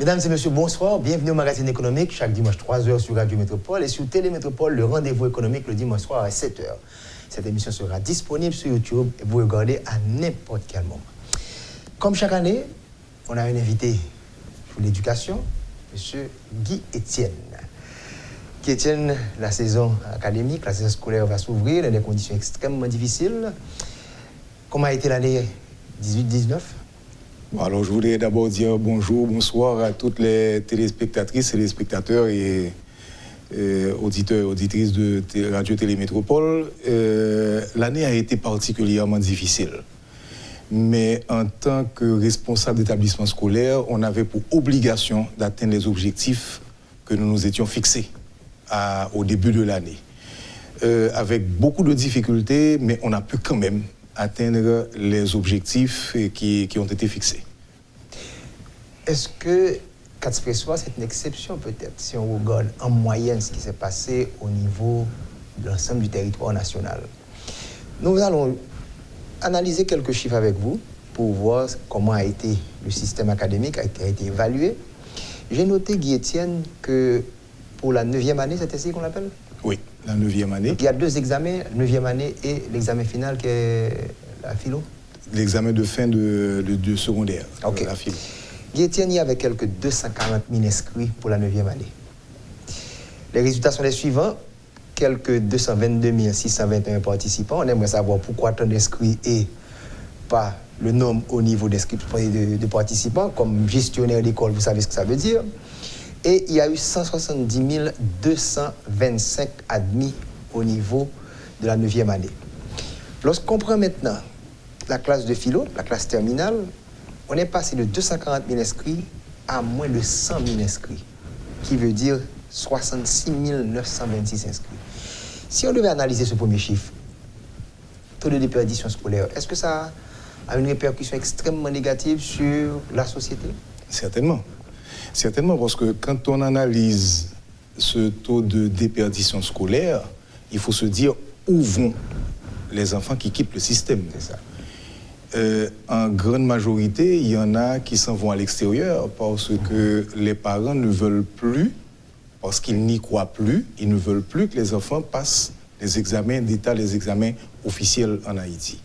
Mesdames et messieurs, bonsoir. Bienvenue au magazine économique, chaque dimanche 3h sur Radio Métropole et sur Télémétropole, le rendez-vous économique le dimanche soir à 7h. Cette émission sera disponible sur YouTube et vous regardez à n'importe quel moment. Comme chaque année, on a un invité pour l'éducation, M. Guy Etienne. Guy Etienne, la saison académique, la saison scolaire va s'ouvrir dans des conditions extrêmement difficiles. Comment a été l'année 18-19 ? Alors, je voudrais d'abord dire bonjour, bonsoir à toutes les téléspectatrices et les spectateurs et auditeurs et auditrices de Radio Télémétropole. L'année a été particulièrement difficile. Mais en tant que responsable d'établissement scolaire, on avait pour obligation d'atteindre les objectifs que nous nous étions fixés au début de l'année. Avec beaucoup de difficultés, mais on a pu quand même atteindre les objectifs qui ont été fixés. Est-ce que 4 soirs, c'est une exception peut-être, si on regarde en moyenne ce qui s'est passé au niveau de l'ensemble du territoire national? Nous allons analyser quelques chiffres avec vous pour voir comment a été le système académique, qui a été évalué. J'ai noté, Guy Etienne, que pour la 9e année, c'est ainsi qu'on l'appelle? Oui, la 9e année. Donc, il y a 2 examens, 9e année et l'examen final qui est la philo? L'examen de fin de secondaire, okay. La philo. Guy Etienne, il y avait quelques 240 000 inscrits pour la 9e année. Les résultats sont les suivants. Quelques 222 621 participants. On aimerait savoir pourquoi tant d'inscrits et pas le nombre au niveau de participants. Comme gestionnaire d'école, vous savez ce que ça veut dire. Et il y a eu 170 225 admis au niveau de la 9e année. Lorsqu'on prend maintenant la classe de philo, la classe terminale, on est passé de 240 000 inscrits à moins de 100 000 inscrits, qui veut dire 66 926 inscrits. Si on devait analyser ce premier chiffre, taux de déperdition scolaire, est-ce que ça a une répercussion extrêmement négative sur la société? Certainement. Certainement, parce que quand on analyse ce taux de déperdition scolaire, il faut se dire où vont les enfants qui quittent le système. C'est ça. En grande majorité, il y en a qui s'en vont à l'extérieur parce que les parents ne veulent plus, parce qu'ils n'y croient plus, ils ne veulent plus que les enfants passent les examens d'État, les examens officiels en Haïti.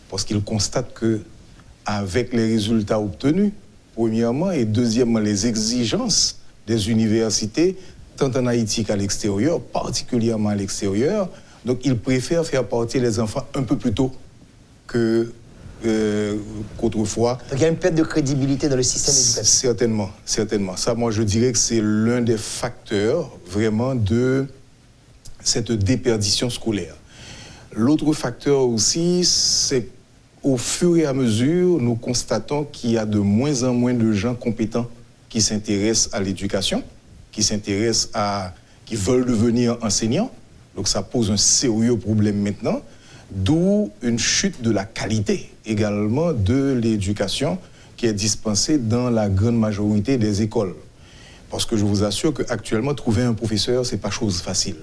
Parce qu'ils constatent qu'avec les résultats obtenus, premièrement, et deuxièmement, les exigences des universités, tant en Haïti qu'à l'extérieur, particulièrement à l'extérieur, donc ils préfèrent faire partir les enfants un peu plus tôt qu'autrefois. Donc il y a une perte de crédibilité dans le système éducatif. Certainement, certainement. Ça, moi, je dirais que c'est l'un des facteurs vraiment de cette déperdition scolaire. L'autre facteur aussi, c'est au fur et à mesure, nous constatons qu'il y a de moins en moins de gens compétents qui s'intéressent à l'éducation, qui veulent devenir enseignants. Donc ça pose un sérieux problème maintenant, d'où une chute de la qualité également de l'éducation qui est dispensée dans la grande majorité des écoles. Parce que je vous assure qu'actuellement, trouver un professeur, ce n'est pas chose facile.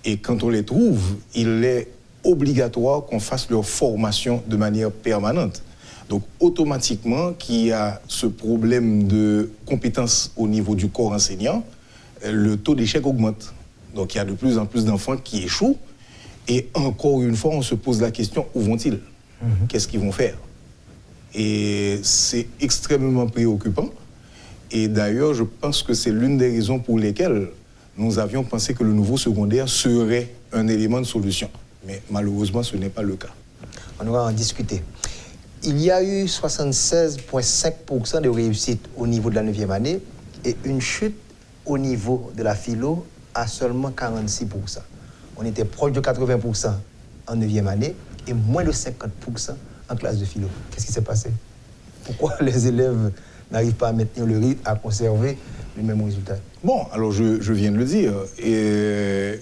Et quand on les trouve, il est obligatoire qu'on fasse leur formation de manière permanente. Donc automatiquement, qu'il y a ce problème de compétence au niveau du corps enseignant, le taux d'échec augmente. Donc il y a de plus en plus d'enfants qui échouent. Et encore une fois, on se pose la question, où vont-ils ? Qu'est-ce qu'ils vont faire ? Et c'est extrêmement préoccupant. Et d'ailleurs, je pense que c'est l'une des raisons pour lesquelles nous avions pensé que le nouveau secondaire serait un élément de solution. Mais malheureusement, ce n'est pas le cas. On va en discuter. Il y a eu 76,5% de réussite au niveau de la 9e année et une chute au niveau de la philo à seulement 46%. On était proche de 80% en 9e année et moins de 50% en classe de philo. Qu'est-ce qui s'est passé? Pourquoi les élèves n'arrivent pas à maintenir le rythme, à conserver le même résultat? Bon, alors je viens de le dire. Et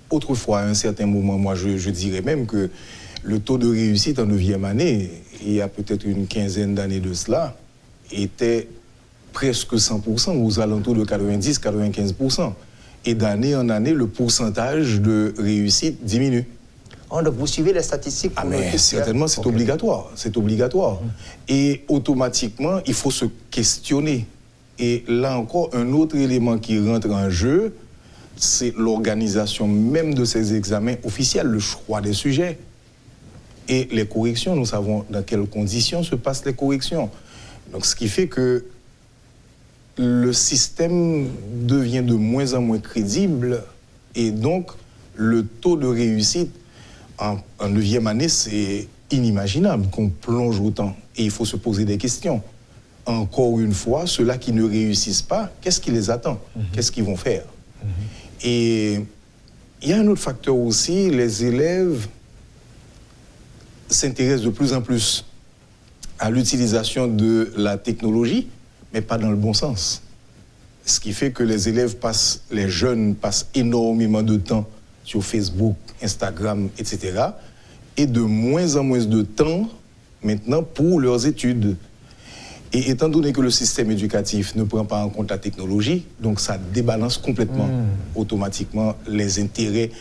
autrefois, à un certain moment, moi je dirais même que le taux de réussite en 9e année, il y a peut-être une quinzaine d'années de cela, était presque 100%, aux alentours de 90-95%. Et d'année en année, le pourcentage de réussite diminue. Oh, donc vous suivez les statistiques? Mais certainement, c'est obligatoire. C'est obligatoire. Et automatiquement, il faut se questionner. Et là encore, un autre élément qui rentre en jeu, c'est l'organisation même de ces examens officiels, le choix des sujets et les corrections. Nous savons dans quelles conditions se passent les corrections. Donc, ce qui fait que le système devient de moins en moins crédible et donc le taux de réussite en 9e année, c'est inimaginable qu'on plonge autant. Et il faut se poser des questions. Encore une fois, ceux-là qui ne réussissent pas, qu'est-ce qui les attend? Qu'est-ce qu'ils vont faire? Et il y a un autre facteur aussi, les élèves s'intéressent de plus en plus à l'utilisation de la technologie, mais pas dans le bon sens. Ce qui fait que les jeunes passent énormément de temps sur Facebook, Instagram, etc. Et de moins en moins de temps maintenant pour leurs études. Et étant donné que le système éducatif ne prend pas en compte la technologie, donc ça débalance complètement, automatiquement, les intérêts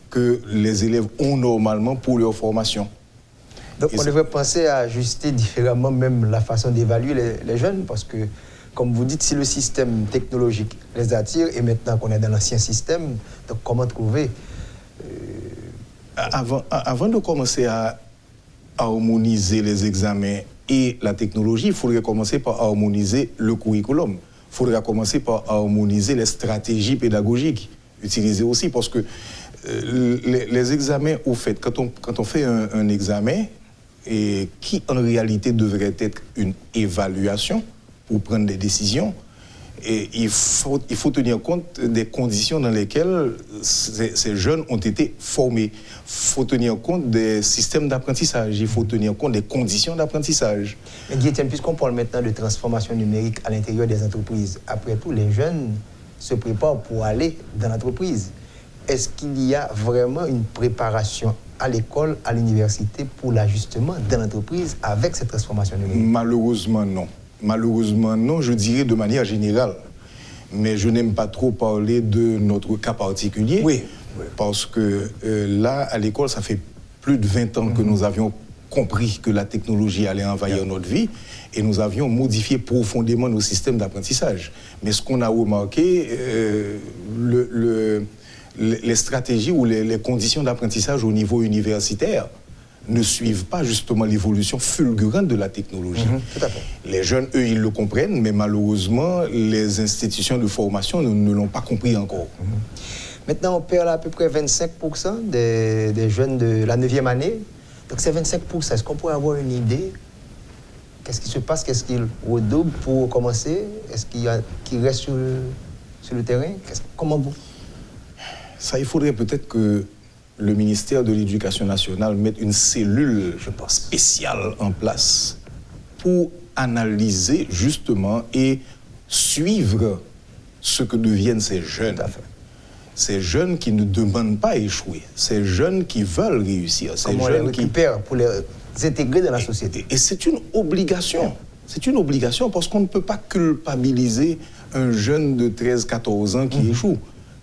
que les élèves ont normalement pour leur formation. Donc on devrait penser à ajuster différemment même la façon d'évaluer les jeunes, parce que, comme vous dites, si le système technologique les attire, et maintenant qu'on est dans l'ancien système, donc comment trouver Avant de commencer à harmoniser les examens et la technologie, il faudrait commencer par harmoniser le curriculum. Il faudrait commencer par harmoniser les stratégies pédagogiques utilisées aussi, parce que les examens, au fait, quand on fait un examen, et qui en réalité devrait être une évaluation pour prendre des décisions, et il faut tenir compte des conditions dans lesquelles ces jeunes ont été formés. Il faut tenir compte des systèmes d'apprentissage, il faut tenir compte des conditions d'apprentissage. Mais Guy-Étienne, puisqu'on parle maintenant de transformation numérique à l'intérieur des entreprises, après tout, les jeunes se préparent pour aller dans l'entreprise. Est-ce qu'il y a vraiment une préparation à l'école, à l'université, pour l'ajustement de l'entreprise avec cette transformation numérique? Malheureusement, non. Malheureusement, non, je dirais de manière générale. Mais je n'aime pas trop parler de notre cas particulier. Oui. Parce que là, à l'école, ça fait plus de 20 ans que nous avions compris que la technologie allait envahir notre vie et nous avions modifié profondément nos systèmes d'apprentissage. Mais ce qu'on a remarqué, les stratégies ou les conditions d'apprentissage au niveau universitaire ne suivent pas justement l'évolution fulgurante de la technologie. Tout à fait. Les jeunes, eux, ils le comprennent, mais malheureusement, les institutions de formation ne l'ont pas compris encore. Maintenant, on perd à peu près 25% des jeunes de la 9e année. Donc, ces 25%, est-ce qu'on pourrait avoir une idée? Qu'est-ce qui se passe? Qu'est-ce qu'ils redoublent pour commencer? Est-ce qu'il y a qui reste sur le terrain? Comment vous? Ça, il faudrait peut-être que le ministère de l'Éducation nationale mette une cellule, je pense, spéciale en place pour analyser justement et suivre ce que deviennent ces jeunes. Ces jeunes qui ne demandent pas à échouer, ces jeunes qui veulent réussir, ces Comment jeunes les récupère pour les intégrer dans la société. Et c'est une obligation. C'est une obligation parce qu'on ne peut pas culpabiliser un jeune de 13-14 ans qui échoue.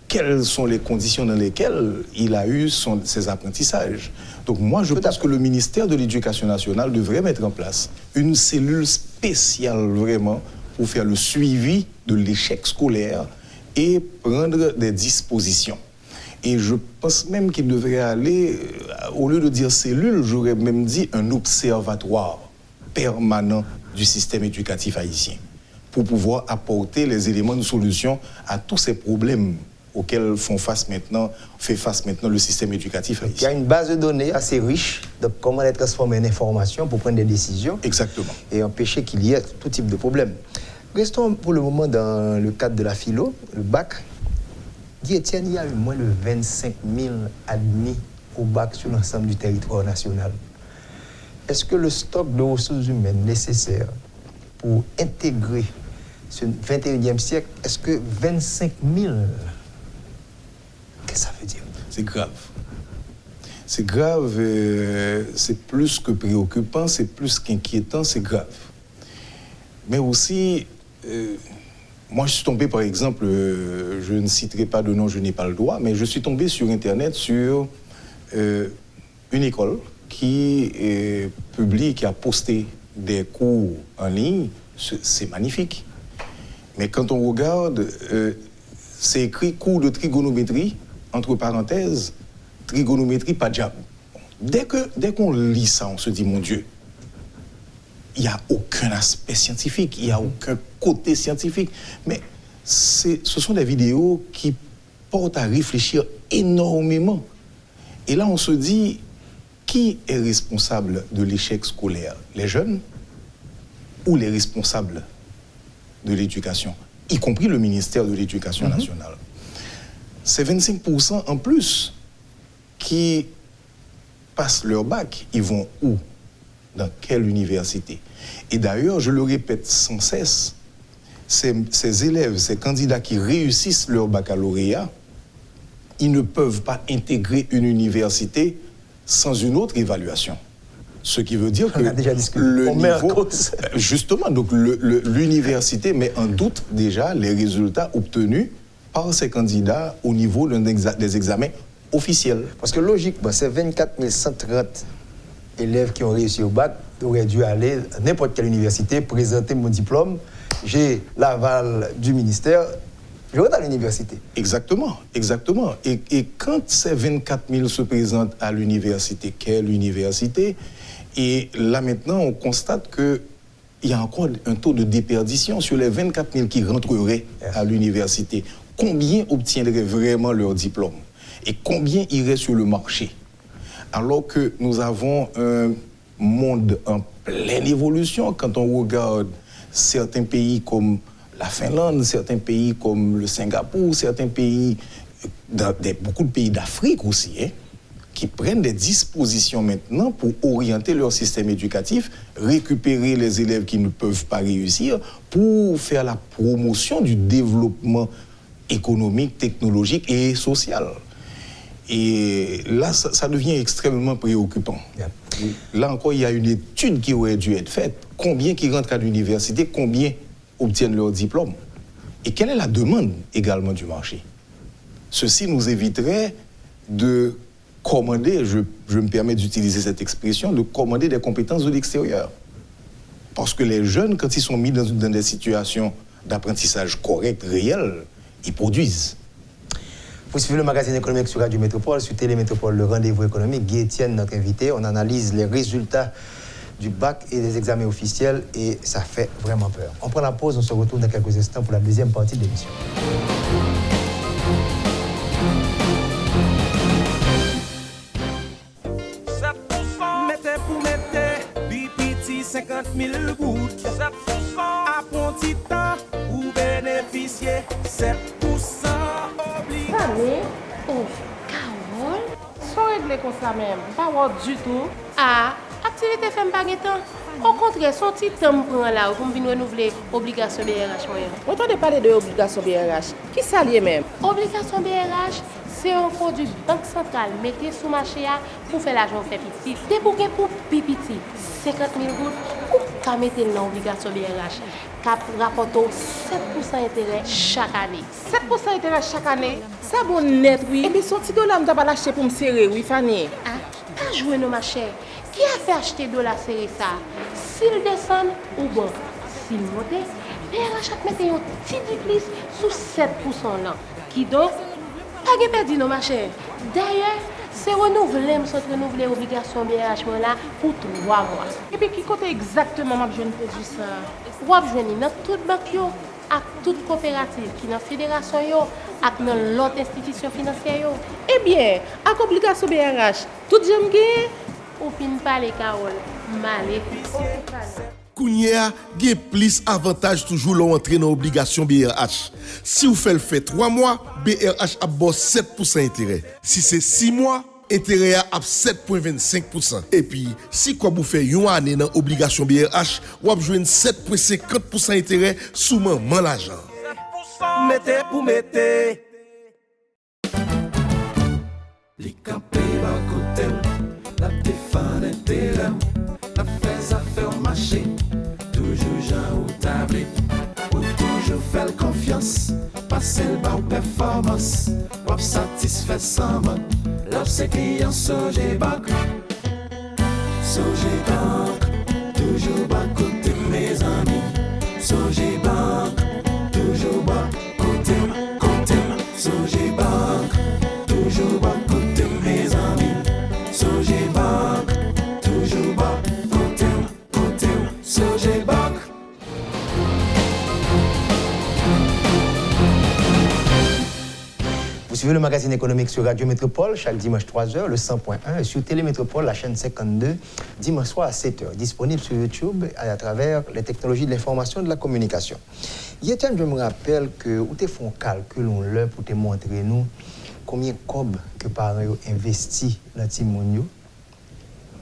Quelles sont les conditions dans lesquelles il a eu ses apprentissages? Donc moi, je pense que le ministère de l'Éducation nationale devrait mettre en place une cellule spéciale vraiment pour faire le suivi de l'échec scolaire et prendre des dispositions. Et je pense même qu'il devrait aller, au lieu de dire cellule, j'aurais même dit un observatoire permanent du système éducatif haïtien pour pouvoir apporter les éléments de solution à tous ces problèmes auxquels fait face maintenant le système éducatif haïtien. Il y a une base de données assez riche, donc comment les transformer en information pour prendre des décisions. Exactement. Et empêcher qu'il y ait tout type de problème. Restons pour le moment dans le cadre de la philo, le bac. Guy-Étienne, il y a eu moins de 25 000 admis au bac sur l'ensemble du territoire national. Est-ce que le stock de ressources humaines nécessaire pour intégrer ce 21e siècle, est-ce que 25 000... Qu'est-ce que ça veut dire? C'est grave. C'est grave, c'est plus que préoccupant, c'est plus qu'inquiétant, c'est grave. Mais aussi, moi je suis tombé par exemple, je ne citerai pas de nom, je n'ai pas le droit, mais je suis tombé sur Internet sur une école qui publie, qui a posté des cours en ligne, c'est magnifique. Mais quand on regarde, c'est écrit cours de trigonométrie, entre parenthèses, trigonométrie pas diable. Dès qu'on lit ça, on se dit, mon Dieu, il n'y a aucun aspect scientifique, il n'y a aucun côté scientifique. Mais ce sont des vidéos qui portent à réfléchir énormément. Et là, on se dit, qui est responsable de l'échec scolaire? Les jeunes ou les responsables de l'éducation, y compris le ministère de l'Éducation nationale? C'est 25% en plus qui passent leur bac. Ils vont où? Dans quelle université? Et d'ailleurs, je le répète sans cesse, ces élèves, ces candidats qui réussissent leur baccalauréat, ils ne peuvent pas intégrer une université sans une autre évaluation. Ce qui veut dire que le niveau... Justement, donc l'université met en doute déjà les résultats obtenus par ces candidats au niveau des examens officiels. Parce que logiquement, ces 24 130 élèves qui ont réussi au bac auraient dû aller à n'importe quelle université, présenter mon diplôme, j'ai l'aval du ministère, je rentre à l'université. Exactement, exactement. Et quand ces 24 000 se présentent à l'université, quelle université? Et là maintenant, on constate qu'il y a encore un taux de déperdition sur les 24 000 qui rentreraient à l'université. Combien obtiendraient vraiment leur diplôme? Et combien iraient sur le marché? Alors que nous avons un monde en pleine évolution, quand on regarde certains pays comme la Finlande, certains pays comme le Singapour, certains pays, beaucoup de pays d'Afrique aussi, qui prennent des dispositions maintenant pour orienter leur système éducatif, récupérer les élèves qui ne peuvent pas réussir pour faire la promotion du développement économique, technologique et social. Et là, ça devient extrêmement préoccupant. Là encore, il y a une étude qui aurait dû être faite. Combien qui rentrent à l'université, combien obtiennent leur diplôme? Et quelle est la demande également du marché? Ceci nous éviterait de commander, je me permets d'utiliser cette expression, de commander des compétences de l'extérieur. Parce que les jeunes, quand ils sont mis dans des situations d'apprentissage correct, réel, ils produisent. Vous suivez le magazine économique sur Radio Métropole, sur Télémétropole, le rendez-vous économique. Guy Etienne, notre invité, on analyse les résultats du bac et des examens officiels et ça fait vraiment peur. On prend la pause, on se retrouve dans quelques instants pour la deuxième partie de l'émission. Mettez pour mettre, bipiti 50 000 gouttes. À bon petit temps, vous bénéficiez 7% obligé. Allez, oh, Carole, sans régler comme ça même, pas voir du tout. Ah, activité fait pas temps. Au contraire, son petit temps prend là pour venir renouveler obligation BRH moyen. On entend parler de obligation BRH. Qui ça lié même? Obligation BRH, c'est un produit banque centrale mettez sous marché pour faire l'argent fait petit. Débouquer pour pipiti 50 000 gouttes ou qu'à mettre dans obligation BRH. Cap rapporte 7% intérêt chaque année. 7% intérêt chaque année. Ça bon net oui. Et puis son petit dollar m'ta pas lâcher pour me serrer oui Fanny. Ah, pas jouer nos ma chère. Qui a fait acheter dollar serré ça? S'il descend ou bon, s'il monte, BRH a mettre un petit plus sous 7% là. Qui donc pas de perdu non ma chère. D'ailleurs, c'est renouvelé l'obligation BRH là pour 3 mois. Et puis qui côté exactement m'a besoin de produit ça? Ou a besoin dans toute banque yo, à toute coopérative qui dans fédération yo, ak dans l'autre institution financière yo. Eh bien, avec obligation BRH, tout j'aime gagner. Ou pin parler Carole, malé. Kounia, gen plus avantage toujours l'entrée dans obligation BRH. Si vous faites le fait 3 mois, BRH a bon 7% intérêt. Si c'est 6 mois, intérêt à 7,25%. Et puis, si quoi vous faites une année dans obligation BRH, vous avez 7,50% intérêt sous maman l'argent. Mettez pour mettez. Les campés à côté, la défense intérêt, la fais affaire marché, toujours Jean ou tablé, ou toujours faire confiance, passer le bas performance, ou satisfait sans mode, lorsque client Sogé Bank, toujours bas côté mes amis, Sogé Bank, suivez le magazine économique sur Radio Métropole chaque dimanche 3h, le 100.1, et sur Télémétropole, la chaîne 52, dimanche soir à 7h. Disponible sur YouTube à travers les technologies de l'information et de la communication. Hier, je me rappelle que vous avez fait un calcul pour te montrer nous combien de cob que parents ont investi dans Timonio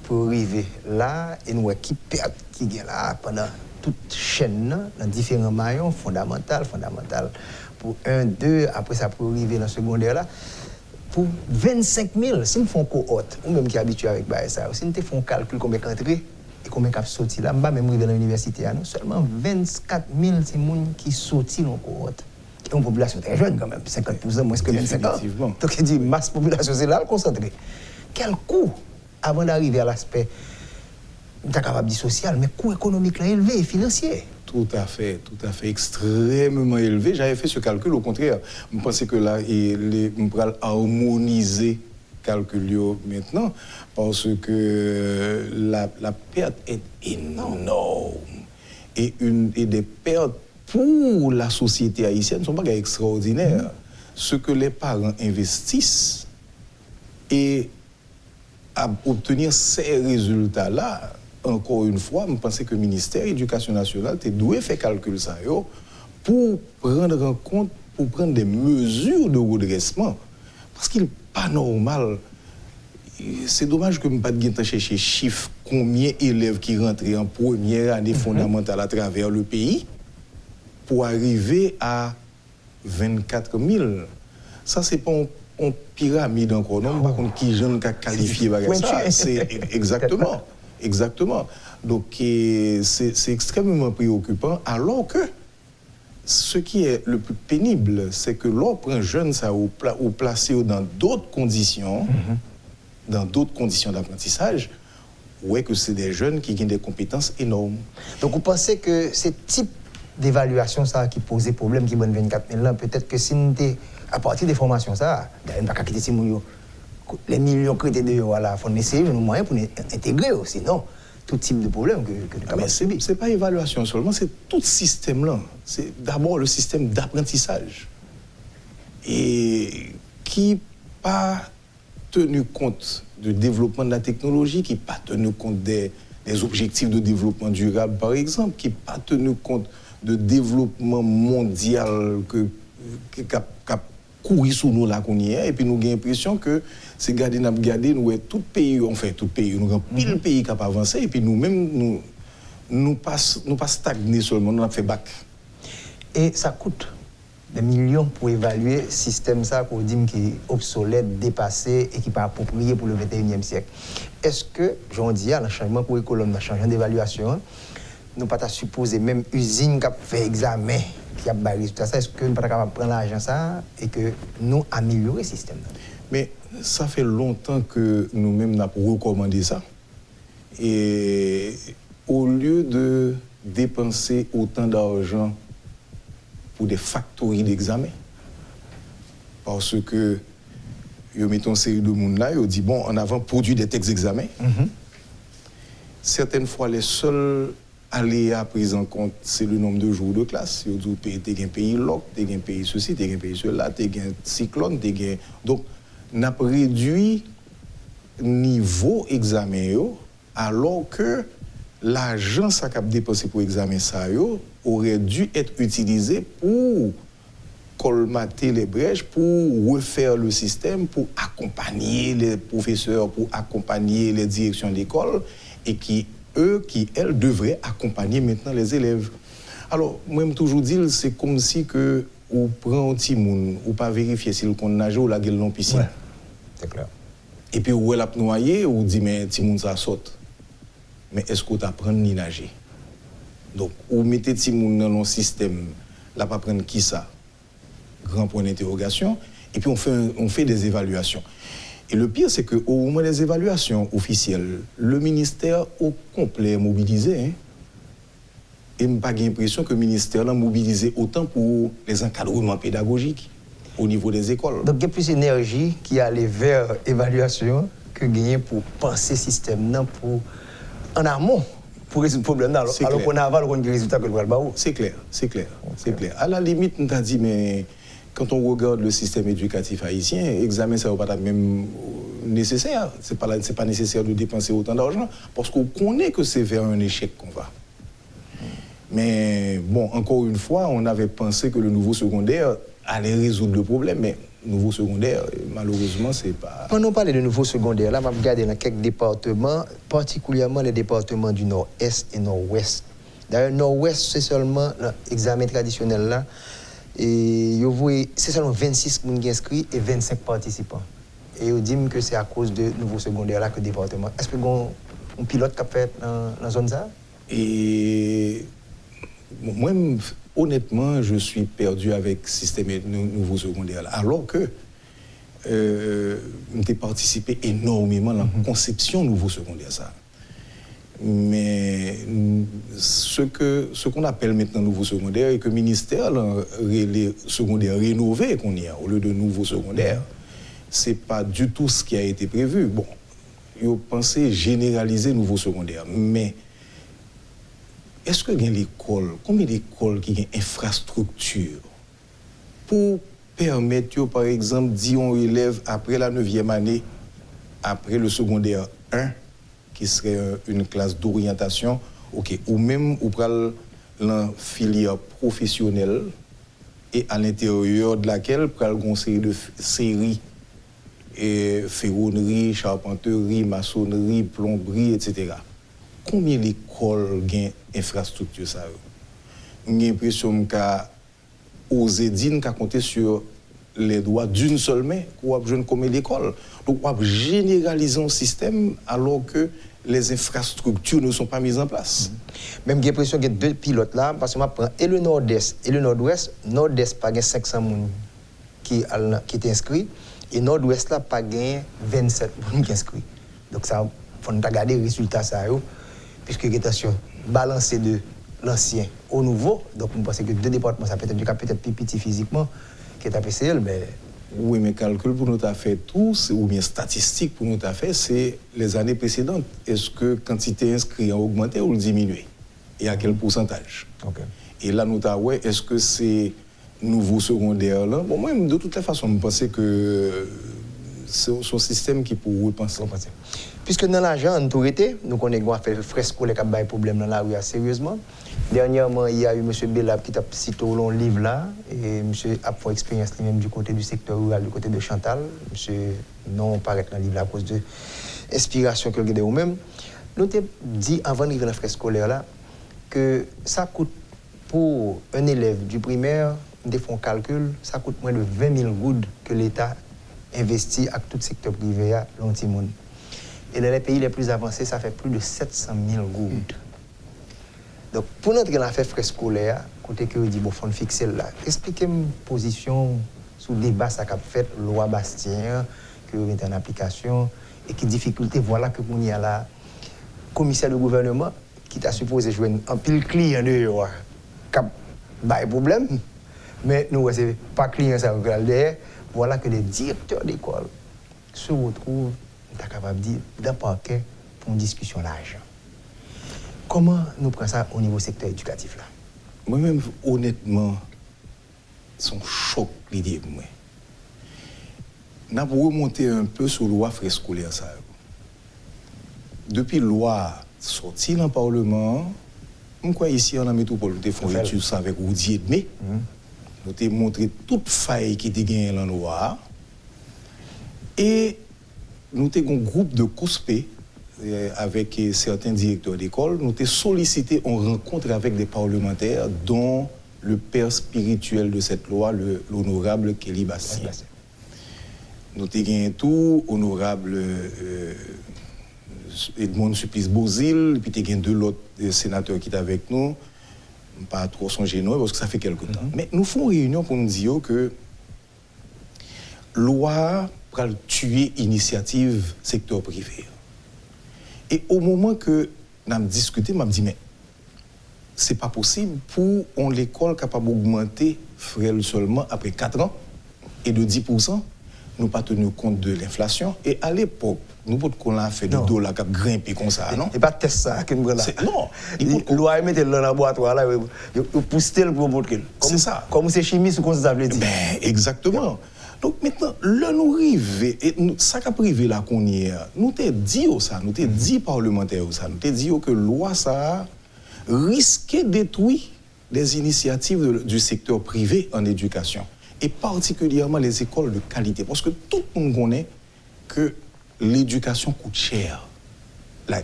pour arriver là et nous qui perd qui est là pendant toute chaîne dans différents maillons fondamental pour 1 2 après ça pour arriver dans le secondaire là pour 25 000 si nous font cohorte ou même qui habitué avec ça si nous font calcul combien qu'entrer et combien qu'à sorti là pas même arriver dans l'université non seulement 24 000 c'est monde qui sorti dans cohorte et une population très jeune quand même 50% moins que 25 ans donc il dit masse population c'est là le concentré quel coût avant d'arriver à l'aspect capable de social, mais coût économique là élevé et financier. Tout à fait, extrêmement élevé. J'avais fait ce calcul, au contraire. Je pensais que là, on pourrait harmoniser le calcul maintenant, parce que la perte est énorme. Et des pertes pour la société haïtienne ne sont pas extraordinaires. Ce que les parents investissent et à obtenir ces résultats-là, encore une fois, je pense que le ministère de l'Éducation nationale doit faire calcul ça pour prendre en compte, pour prendre des mesures de redressement. Parce qu'il n'est pas normal. C'est dommage que je ne pas chercher chiffres, combien d'élèves qui rentrent en première année fondamentale à travers le pays pour arriver à 24 000. Ça, c'est pas une pyramide encore, non? Par contre, qui jeune qu'a qualifié avec ça? C'est exactement. Donc, c'est extrêmement préoccupant, alors que ce qui est le plus pénible, c'est que l'on prend jeune ça ou placé dans d'autres conditions, d'apprentissage, ouais que c'est des jeunes qui ont des compétences énormes. Donc, vous pensez que ce type d'évaluation ça qui posait problème, qui donne 24 000 ans, peut-être que si nous étions à partir des formations ça, on n'a pas quitter les millions que de euros là, il faut essayer de nous moyens pour intégrer aussi, non? Tout type de problème que nous avons subi. Ce n'est pas évaluation seulement, c'est tout ce système-là. C'est d'abord le système d'apprentissage. Et qui n'a pas tenu compte du développement de la technologie, qui n'a pas tenu compte des objectifs de développement durable, par exemple, qui n'a pas tenu compte de développement mondial qui a couru sous nous là qu'on y est, et puis nous avons l'impression que c'est garder nous tout pays, nous avons pile pays qui a avancé, et puis nous-mêmes nous pas stagner seulement, nous avons fait bac. Et ça coûte des millions pour évaluer le système ça qu'on dit qui est obsolète, dépassé et qui n'est pas approprié pour le 21e siècle. Est-ce que, j'en dis, le changement curriculum, le changement d'évaluation, nous pas supposer même usine qui a fait examen, qui a barré tout ça, est-ce que nous ne pouvons pas prendre l'argent ça et que nous améliorer le système? Mais ça fait longtemps que nous-mêmes n'avons recommandé ça. Et au lieu de dépenser autant d'argent pour des factories d'examen, parce que ils mettent une série de monde là, ils disent bon, en avant produit des textes d'examen. Certaines fois, les seuls aléas pris en compte, c'est le nombre de jours de classe. Ils disent tu as un pays loc, tu as un pays ceci, tu as un pays cela, tu as un cyclone, donc on a réduit le niveau examen alors que l'argent ça qu'a dépensé pour examen ça aurait dû être utilisé pour colmater les brèches, pour refaire le système, pour accompagner les professeurs, pour accompagner les directions d'école et elles devraient accompagner maintenant les élèves. Alors, moi, je toujours dit, c'est comme si que on prend un petit monde, ou pas vérifier si on nage ou la gueule dans la piscine. Ouais, c'est clair. Et puis, où elle a noyé, ou dit, mais petit monde ça saute. Mais est-ce qu'on t'apprend ni nager? Donc, ou mettez petit monde dans un système, là, pas prendre qui ça? Grand point d'interrogation. Et puis, on fait des évaluations. Et le pire, c'est qu'au moment des évaluations officielles, le ministère au complet est mobilisé. Et je n'ai pas l'impression que le ministère l'a mobilisé autant pour les encadrements pédagogiques au niveau des écoles. Donc, il y a plus d'énergie qui allait vers l'évaluation que gagner pour penser le système pour, en amont pour résoudre le problème. Alors qu'on a aval, on a des résultats que le bas. C'est clair. À la limite, on t'a dit, mais quand on regarde le système éducatif haïtien, examen, ça va pas même nécessaire. C'est pas nécessaire de dépenser autant d'argent parce qu'on connaît que c'est vers un échec qu'on va. Mais bon, encore une fois, on avait pensé que le nouveau secondaire allait résoudre le problème, mais nouveau secondaire, malheureusement, c'est pas... Quand on parle de nouveau secondaire, là, on va regarder dans quelques départements, particulièrement les départements du nord-est et nord-ouest. D'ailleurs, nord-ouest, c'est seulement l'examen traditionnel là. Et c'est seulement 26 personnes qui sont inscrits et 25 participants. Et ils disent que c'est à cause de nouveau secondaire là que le département. Est-ce que un pilote qui a fait dans la zone ça? Et moi, honnêtement, je suis perdu avec le système nouveau secondaire là. Alors que j'ai participé énormément à la conception nouveau secondaire ça. Mais ce qu'on appelle maintenant nouveau secondaire et que le ministère, les secondaires rénovés qu'on y a au lieu de nouveau secondaire, c'est pas du tout ce qui a été prévu. Bon, ils ont pensé généraliser nouveau secondaire, mais est-ce qu'il y a l'école, combien d'écoles qui ont une infrastructure pour permettre, par exemple, disons, élèves après la 9e année, après le secondaire 1, qui serait une classe d'orientation, ok, ou même ou pral la filière professionnelle et à l'intérieur de laquelle pral une série de séries et ferronnerie, charpenterie, maçonnerie, plomberie, etc. Combien d'écoles ont infrastructure ça? J'ai l'impression qu'à oser dire qu'à compter sur les droits d'une seule main pour avoir combien d'écoles. Donc on va généraliser un système alors que les infrastructures ne sont pas mises en place. Même j'ai l'impression qu'il y a deux pilotes là, parce que je prends et le nord-est et le nord-ouest. Nord-est, pas 500 personnes qui est inscrit, et nord-ouest là, pas 27 personnes qui sont inscrits. Donc ça, il faut regarder les résultats, ça, puisque attention, balancer de l'ancien au nouveau, donc on pense que deux départements, ça peut être du cas peut-être plus petit physiquement, qui est à PCL, mais... Oui, mais calcul pour nous a fait tout, ou bien statistique pour nous a fait, c'est les années précédentes. Est-ce que quantité inscrite a augmenté ou diminué? Et à quel pourcentage? Okay. Et là, nous avons, est-ce que c'est nouveau secondaire là? Bon, moi, de toute façon, je pense que c'est un système qui pourrait repenser. Puisque dans l'argent, nous connaissons fait le fresco, les cas problème dans la rue sérieusement. Dernièrement, il y a eu M. Bellab qui a cité au long livre là, et M. a fait expérience lui-même du côté du secteur rural, du côté de Chantal. M. non paraît dans le livre là à cause de l'inspiration que vous avez vous-même. Nous avons dit avant d'arriver dans le frais scolaire là, que ça coûte pour un élève du primaire, des fonds calcul, ça coûte moins de 20 000 gouttes que l'État investit à tout secteur privé à l'anti-monde. Et dans les pays les plus avancés, ça fait plus de 700 000 gouttes. Donc, pour notre affaire frais scolaire, côté que vous dites, bon, faut fixer là. Expliquez-moi position sur le débat ça qu'a fait loi Bastien, que vous mettez en application, et quelles difficultés, voilà que vous y a là, commissaire de gouvernement, qui t'a supposé jouer un pile client de qui a des problèmes, mais nous, c'est pas client ça, derrière, voilà que les directeurs d'école se retrouvent, on est capable de dire, dans le parquet pour une discussion large. Comment nous prenons ça au niveau secteur éducatif là? Moi-même, honnêtement, c'est un choc l'idée pour moi. Nous avons remonté un peu sur la loi frais scolaire. Depuis la loi sortie dans le Parlement, je crois ici en la métropole, nous avons fait une étude avec Roudier Edmé. Nous avons montré toute faille qui était gagnée dans la loi. Et nous avons un groupe de COSPE avec certains directeurs d'école. Nous avons sollicité une rencontre avec des parlementaires, dont le père spirituel de cette loi, l'honorable Kelly Bastien. Nous avons gagné tout, honorable Edmond Supplice Bozil, puis nous avons deux autres sénateurs qui étaient avec nous. Pas trop songer nous, parce que ça fait quelque temps. Mais nous faisons une réunion pour nous dire que la loi va tuer l'initiative secteur privé. Et au moment que nous avons discuté, je me dit, mais ce n'est pas possible pour l'école capable d'augmenter seulement après 4 ans et de 10%, nous pas tenu compte de l'inflation. Et à l'époque, nous qu'on a fait du dollar qui a grimpé comme ça, non? Et pas test ça qui nous là. Non. Loi mettre dans le laboratoire là, il pousse le pour montrer. C'est ça. Comme c'est chimiste ou comme ça veut dire. Ben exactement. Donc maintenant, là nous arrivons, et ça qu'a privé là qu'on y est, nous t'ai dit ça, nous t'ai dit parlementaires ça, nous t'ai dit que loi ça risquait de détruire les initiatives du secteur privé en éducation, et particulièrement les écoles de qualité, parce que tout le monde connaît que l'éducation coûte cher,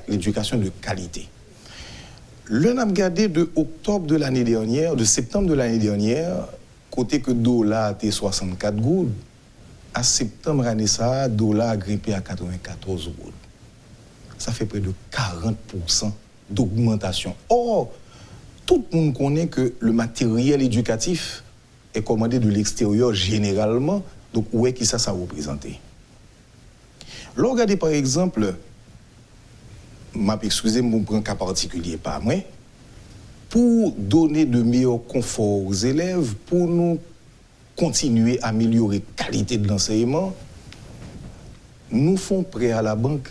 l'éducation de qualité. Le n'a regardé de octobre de l'année dernière, de septembre de l'année dernière, côté que dollar était 64 gouttes, à septembre année ça, dollar a grimpé à 94 gouttes. Ça fait près de 40% d'augmentation. Or, tout le monde connaît que le matériel éducatif est commandé de l'extérieur généralement, donc où est-ce que ça représente? Là, regardez par exemple, excusez-moi, je prends un cas particulier, pas moi, pour donner de meilleurs conforts aux élèves, pour nous continuer à améliorer la qualité de l'enseignement, nous faisons prêt à la banque.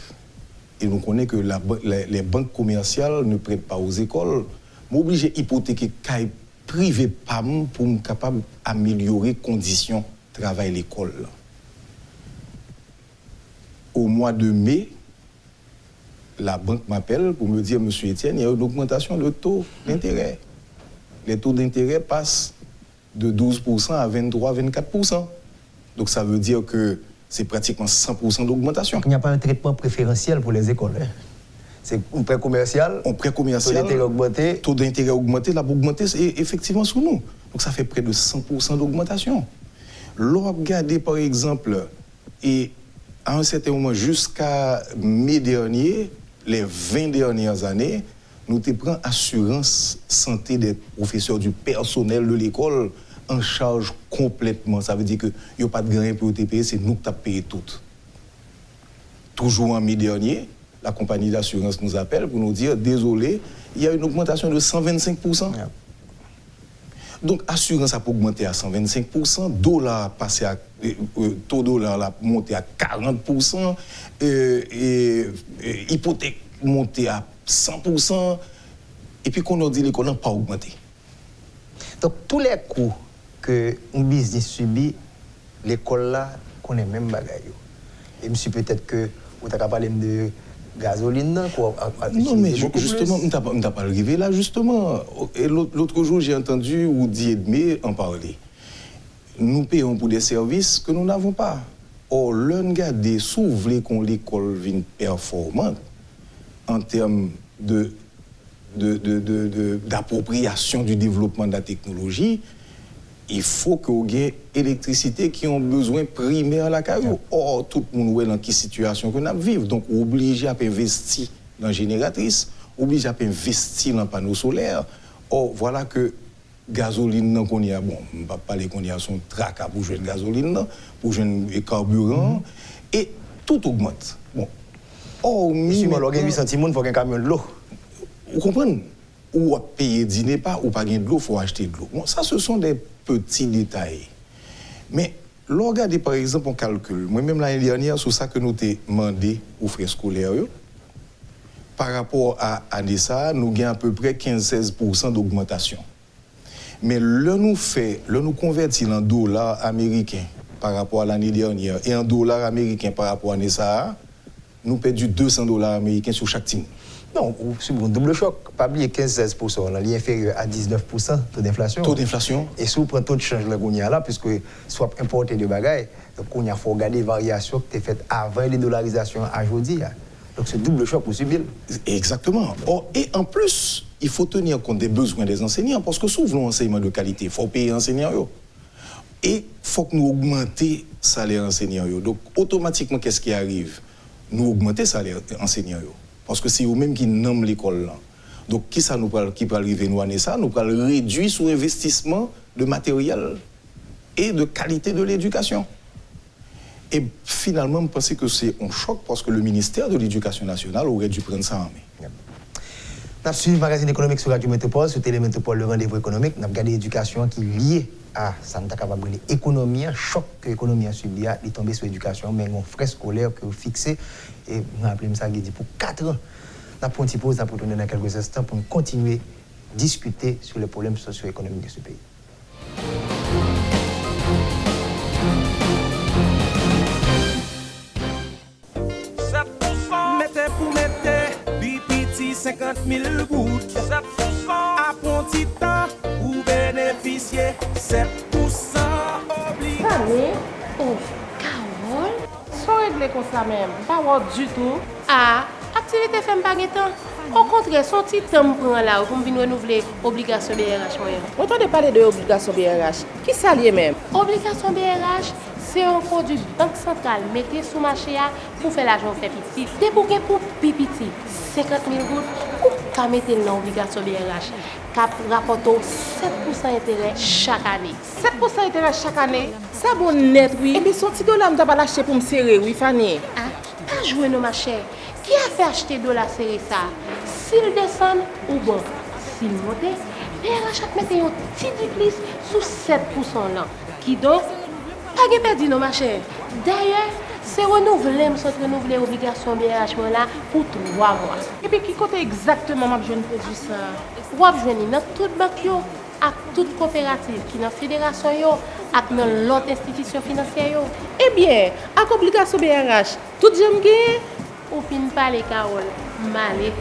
Et nous connaissons que les banques commerciales ne prêtent pas aux écoles. Mais obligé d'hypothéquer les privés PAM pour être capable d'améliorer les conditions de travail à l'école. Au mois de mai, la banque m'appelle pour me dire, Monsieur Etienne, il y a une augmentation de taux d'intérêt. Les taux d'intérêt passent de 12% à 23-24%. Donc ça veut dire que c'est pratiquement 100% d'augmentation. Il n'y a pas un traitement préférentiel pour les écoles. Hein? C'est un prêt commercial. Un prêt commercial. Taux d'intérêt augmenté. Taux d'intérêt augmenté, la augmenté effectivement sous nous. Donc ça fait près de 100% d'augmentation. L'on regardé par exemple, et à un certain moment, jusqu'à mai dernier, les 20 dernières années, nous te prenons assurance santé des professeurs, du personnel de l'école en charge complètement. Ça veut dire qu'il n'y a pas de grain pour te payer, c'est nous qui t'avons payé tout. Toujours en mai dernier, la compagnie d'assurance nous appelle pour nous dire, désolé, il y a une augmentation de 125%. Yeah. Donc, assurance a augmenté à 125%, dollar passé à taux dollar a monté à 40%, hypothèque monté à 100%, et puis qu'on a dit l'école n'a pas augmenté. Donc, tous les coûts que un business subit, l'école là connaît même bagaille. Et monsieur peut-être que vous avez parlé de gasoline quoi. Non mais justement, on t'a pas arrivé là justement. Et l'autre jour j'ai entendu Woody Edmé en parler. Nous payons pour des services que nous n'avons pas. Or l'un garder s'ouvrir qu'on l'école vienne performante en termes d'appropriation du développement de la technologie. Il faut qu'il y ait électricité qui ont besoin primaire à la carrière. Or, tout le monde est dans quelle situation que nous vivons. Donc, obligé à investir dans la génératrice, obligé à investir dans le panneau solaire. Or, voilà que gasoline qu'on y a, bon, on ne va pas parler qu'on y a son trac pour jouer de gasoline, pour jouer de carburant, et tout augmente. Bon. Or, si on a 8 centimes, il faut un camion de l'eau. Vous comprenez? Ou payer dîner pas, ou pas gagner de l'eau, il faut acheter de l'eau. Bon, ça, ce sont des petits détails. Mais, regardez par exemple, on calcule. Moi-même l'année dernière, sur ça que nous t'ai demandé aux frais scolaires, par rapport à ça, nous gagnons à peu près 15-16% d'augmentation. Mais nous convertir en dollars américains par rapport à l'année dernière et en dollars américains par rapport à l'année ça, nous perdons $200 américains sur chaque team. Non, c'est un double choc. Pas oublier 15-16%, là, il est inférieur à 19% taux d'inflation. Taux d'inflation. Et si vous prenez taux de change là, puisque soit importé de bagailles, donc il faut regarder les variations qui sont faites avant les dollarisations à aujourd'hui. Donc c'est double choc pour subir. Exactement. Et en plus, il faut tenir compte des besoins des enseignants, parce que souvent, l'enseignement de qualité, il faut payer les enseignants. Et il faut que nous augmenter le salaire enseignants. Donc automatiquement, qu'est-ce qui arrive? Nous augmenter le salaire enseignants. Parce que c'est eux-mêmes qui nomment l'école là. Donc, qui peut arriver nous année ça? Nous allons réduire son investissement de matériel et de qualité de l'éducation. Et finalement, je pense que c'est un choc parce que le ministère de l'Éducation nationale aurait dû prendre ça en main. Nous avons suivi le magazine économique sur Radio Métropole, sur Télémétropole, le rendez-vous économique. Nous avons regardé l'éducation qui est liée ça n'est pas capable de l'économie, choc que l'économie a subi, il est tombé sur l'éducation, mais un frais scolaire que vous fixez, et vous rappelez ça, il dit pour 4 ans. Nous avons une pause, nous allons retourner dans quelques instants pour continuer à discuter sur les problèmes socio-économiques de ce pays. Mettez pour mettre, bipiti 50 000 gouttes. 7% à bon petit temps, ou bénéficier 7% obligé. Allez, oh, Carole, Sans régler comme ça même, pas voir du tout. ah, activité fait pas temps. Au contraire, son petit temps prend là pour venir renouveler obligation BRH moyen. On entendait parler de obligation BRH. Qui s'allie même? Obligation BRH, c'est un produit banque centrale mettez sous marché pour faire l'argent fait petit. Dès pour pipiti 50 000 gouttes, ou qu'à mettre dans l'obligation BRH, cap rapporte 7% intérêt chaque année. 7% intérêt chaque année. Ça bon net, oui. Et bien, son petit dollar, je vais l'acheter pour me serrer, oui, Fanny. Ah, pas jouer nos ma chère. Qui a fait acheter de la série ça? S'il descend ou bon, s'il monte, BRH a mettre un petit plus sous 7% là. Qui donc, pas de perdu non ma chère. D'ailleurs, c'est renouvelé, renouveler l'obligation BRH là pour 3 mois. Et puis, qui compte exactement ma jeune produit ça? Ou à venir dans toute banque yo, à toute coopérative qui dans la fédération yo, à dans l'autre institution financière yo. Eh bien, avec obligation BRH, tout j'aime gagner. Ou fin parler Carole, malé.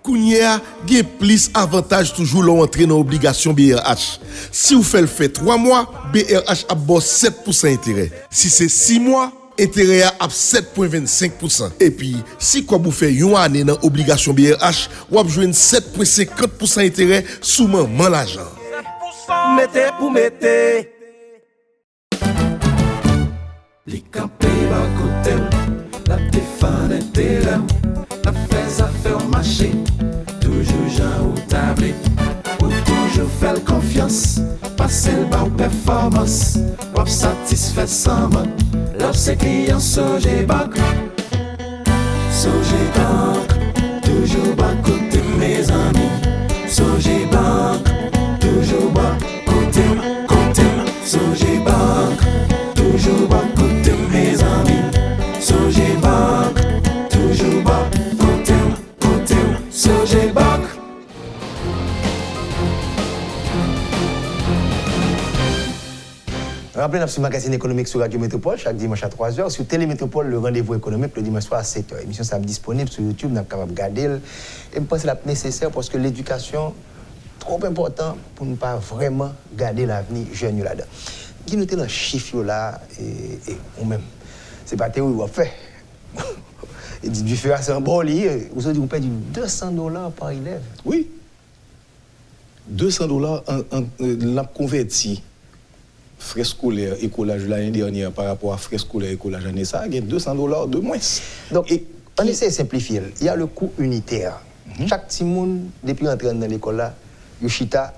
Kounia, il y a plus avantage toujours l'entrée dans l'obligation BRH. Si vous faites le fait 3 mois, BRH a 7% intérêt. Si c'est 6 mois, intérêt à 7,25%. Et puis, si vous faites une année dans l'obligation BRH, vous avez 7,50% intérêt sous maman l'argent. 7% mettez pour mettez. Les campés bas côté, la défense intérêt, la fais affaire marché, toujours gens ou tablé, ou toujours faire confiance, passer le bas performance, ou satisfait sans mode, lorsque client Sogé Bank, toujours bas côté mes amis, Sogé Bank, toujours bas côté, Sogé Bank, toujours bas côté mes amis, Sogé Bank, toujours bas côté, Sogé Bank. Rappelez-nous sur le magazine économique sur Radio Métropole, chaque dimanche à 3h. Sur Télémétropole, le rendez-vous économique, le dimanche soir à 7h. L'émission sera disponible sur YouTube, nous sommes capables de regarder. Et je pense que c'est nécessaire parce que l'éducation est trop importante pour ne pas vraiment garder l'avenir jeune là-dedans. Qui nous dans le chiffre là, et ou même, c'est pas théorie, on fait. Et du fait, c'est un bon lit, vous avez dit, vous payez $200 par élève. Oui. $200 l'a converti. Frais scolaires et collage l'année dernière par rapport à frais scolaires et collage l'année ça, il y a $200 de moins. Donc, on essaie de simplifier. Il y a le coût unitaire. Chaque petit monde, depuis entrer dans l'école là, Yoshita,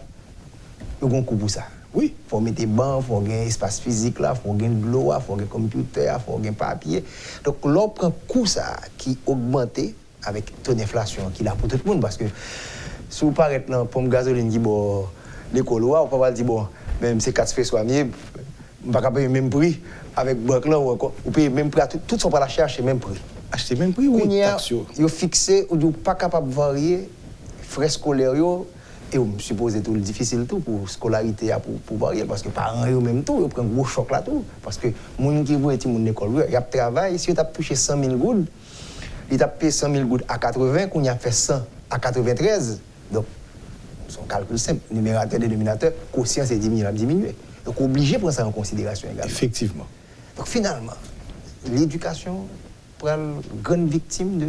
il y a un coût pour ça. Oui. Il faut mettre des bancs, il faut gagner un espace physique là, il faut gagner de l'eau, il faut gagner un computer, il faut gagner un papier. Donc, l'on prend un coût ça qui augmente avec ton inflation qui est là pour tout le monde. Parce que si vous parlez dans la pomme gasoline qui est l'école, on ne peut pas dire, bon, même si 4 frais soit mieux, on ne peut pas payer le même prix avec banque là, ou payer le même prix, tout sont pas la chercher le même prix. Acheter même prix, oui, Ils ont fixé, ou pas capable de varier frais scolaires, et on suppose tout difficile tout pour scolarité, pour varier, parce que les parents eux-mêmes tout, ils prennent un gros choc là tout. Parce que les gens qui vont être dans l'école, ils ont travaillé, si ils ont touché 100 000 gouttes, ils ont payé 100 000 gouttes à 80, qu'on a fait 100 à 93. Donc, c'est un calcul simple, numérateur, dénominateur, quotient c'est diminué. Donc, obligé de prendre ça en considération également. Effectivement. Donc, finalement, l'éducation pour une grande victime de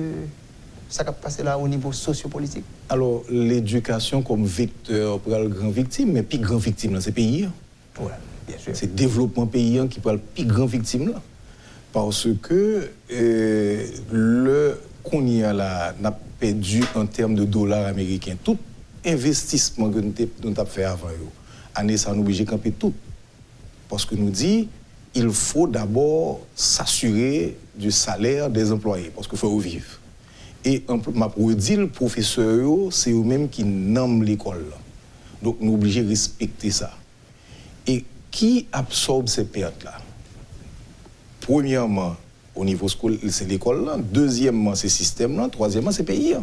ça qui a passé là au niveau sociopolitique. Alors, l'éducation comme vecteur pour la grande victime, mais plus grande victime dans ces pays. Voilà, bien sûr. C'est le développement paysan qui prend le plus grand victime là. Parce que le qu'on y a là n'a perdu en termes de dollars américains. Tout investissement que nous avons fait avant, année ça nous oblige de camper tout. Parce que nous dit il faut d'abord s'assurer du salaire des employés, parce qu'il faut vivre. Et ma pour dire le professeur, c'est eux-mêmes qui nomment l'école. Donc nous sommes obligés de respecter ça. Qui absorbe ces pertes-là? Premièrement, au niveau scolaire, c'est l'école là. Deuxièmement, c'est le système là. Troisièmement, c'est le pays.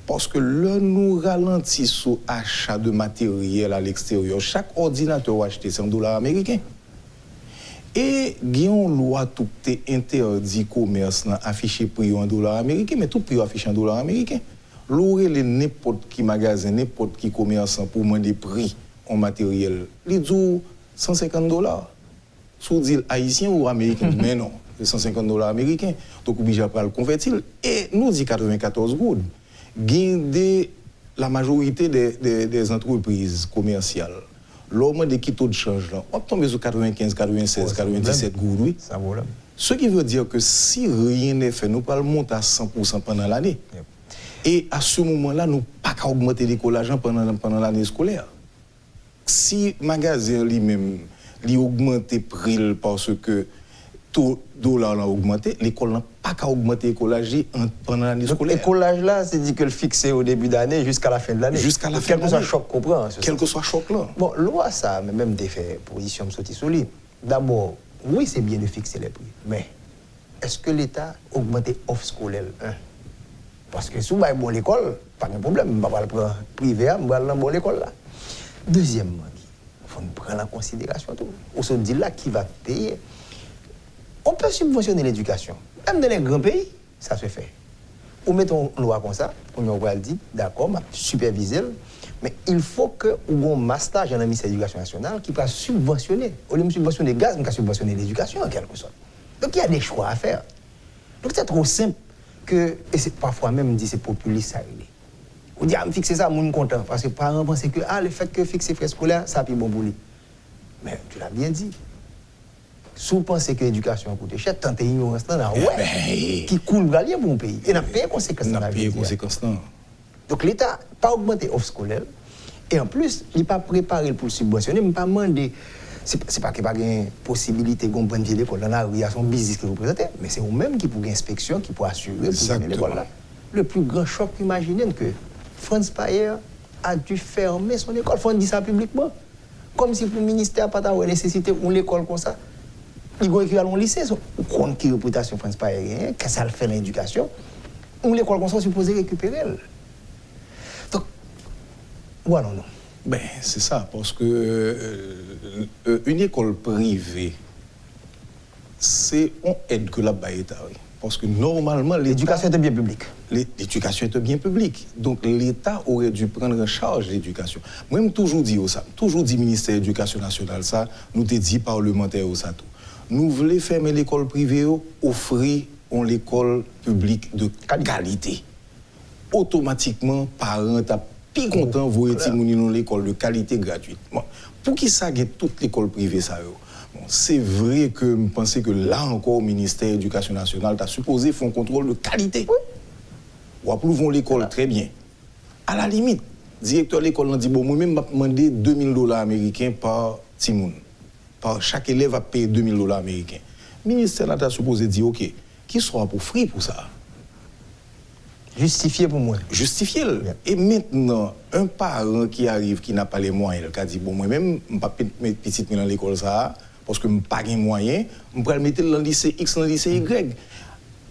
Parce que là, nous ralentissons l'achat de matériel à l'extérieur. Chaque ordinateur acheté, c'est $1 américain. Et il y a une loi qui interdit le commerce afficher prix $1 américain, mais tout prix affiché $1 américain. L'aurait n'importe qui magasin, n'importe qui commerçant pour demander prix en matériel, il dit $150. Sous dit haïtien ou américain, mais non, c'est $150 américains. Donc, obligé à le convertir. Et nous dit 94 gouttes. La majorité des entreprises commerciales, l'homme de qui taux de change là, on tombe sur 95, 96, 97 gouttes, oui. Ça vaut là. Ce qui veut dire que si rien n'est fait, nous pouvons monter à 100% pendant l'année. Yep. Et à ce moment-là, nous ne pouvons pas augmenter l'écolage pendant l'année scolaire. Si le magasin lui-même augmente le prix parce que tout dollar a augmenté, l'école n'a pas qu'à augmenter l'écolage pendant l'année scolaire. L'écolage là, c'est dit que le fixé au début d'année jusqu'à la fin de l'année. Jusqu'à la fin de l'année. Quel que soit choc qu'on prend. Quel que soit choc là. Bon, loi ça, mais même des faits, position me sorti solide. D'abord, oui, c'est bien de fixer les prix, mais est-ce que l'État augmente offre scolaire? Parce que si vous avez bon l'école, pas de problème, je ne vais pas le prendre privé, je vais aller dans l'école là. Deuxièmement, il faut prendre en considération tout. On se dit là qui va payer. On peut subventionner l'éducation. Même dans les grands pays, ça se fait. On met une loi comme ça, on va dire, d'accord, on va superviser, mais il faut que on ait un master dans le ministère de l'Éducation nationale qui va subventionner. Au lieu de subventionner le gaz, on va subventionner l'éducation en quelque sorte. Donc il y a des choix à faire. Donc c'est trop simple que, et c'est parfois même dit c'est populiste ça. On dit, ah, me fixer ça, mon content, parce que les parents pensent que le fait que fixer frais scolaires, ça puis bon pour lui. Mais tu l'as bien dit. Si vous pensez que l'éducation coûte cher, tant ignorance là, qui coule galien pour un pays. Et n'a pas de conséquences. N'a pas de conséquences. Donc l'État n'a pas augmenté l'offre scolaire. Et en plus, il n'est pas préparé pour le subventionner, il n'a pas demandé. Ce n'est pas qu'il n'y a pas de possibilité qu'on prenne l'école dans la rue, il y a son business que vous présentez, mais c'est vous-même qui pour l'inspection, qui pour assurer pour l'école là. Le plus grand choc, imaginez que Franz Payer a dû fermer son école. Il faut dire ça publiquement. Comme si pour le ministère n'a pas nécessité une école comme ça. Il y a équivalent au lycée, on compte qui réputation France pas rien, que ça le fait l'éducation. On l'école comme ça supposé récupérer. Donc, voilà non. Ben, c'est ça, parce que une école privée, c'est on aide que la l'État. Parce que normalement, l'éducation est un bien public. L'éducation est un bien public. Donc l'État aurait dû prendre en charge l'éducation. Moi-même, toujours dit ça, toujours dit ministère de l'Éducation nationale, ça, nous t'ai dit parlementaire ça tout. Nous voulons fermer l'école privée, offrir l'école publique de qualité. Automatiquement, parents sont plus contents de voir l'école de qualité gratuite. Bon, pour qui ça gagne toute l'école privée ça bon, c'est vrai que je pense que là encore, le ministère de l'Éducation nationale a supposé faire un contrôle de qualité. Oui. Ou approuvons l'école très bien. À la limite, le directeur de l'école a dit bon, moi-même, je vais demander $2,000 américains par Timoun. Chaque élève va payer $2,000 américains. Le ministère a supposé dire, OK, qui sera pour free pour ça? Justifié pour moi. Justifié. Yeah. Et maintenant, un parent qui arrive, qui n'a pas les moyens, qui a dit, bon, moi-même, je ne vais pas mettre petit dans l'école ça, parce que je n'ai pas les moyens, je vais le mettre dans le lycée X, dans le lycée Y.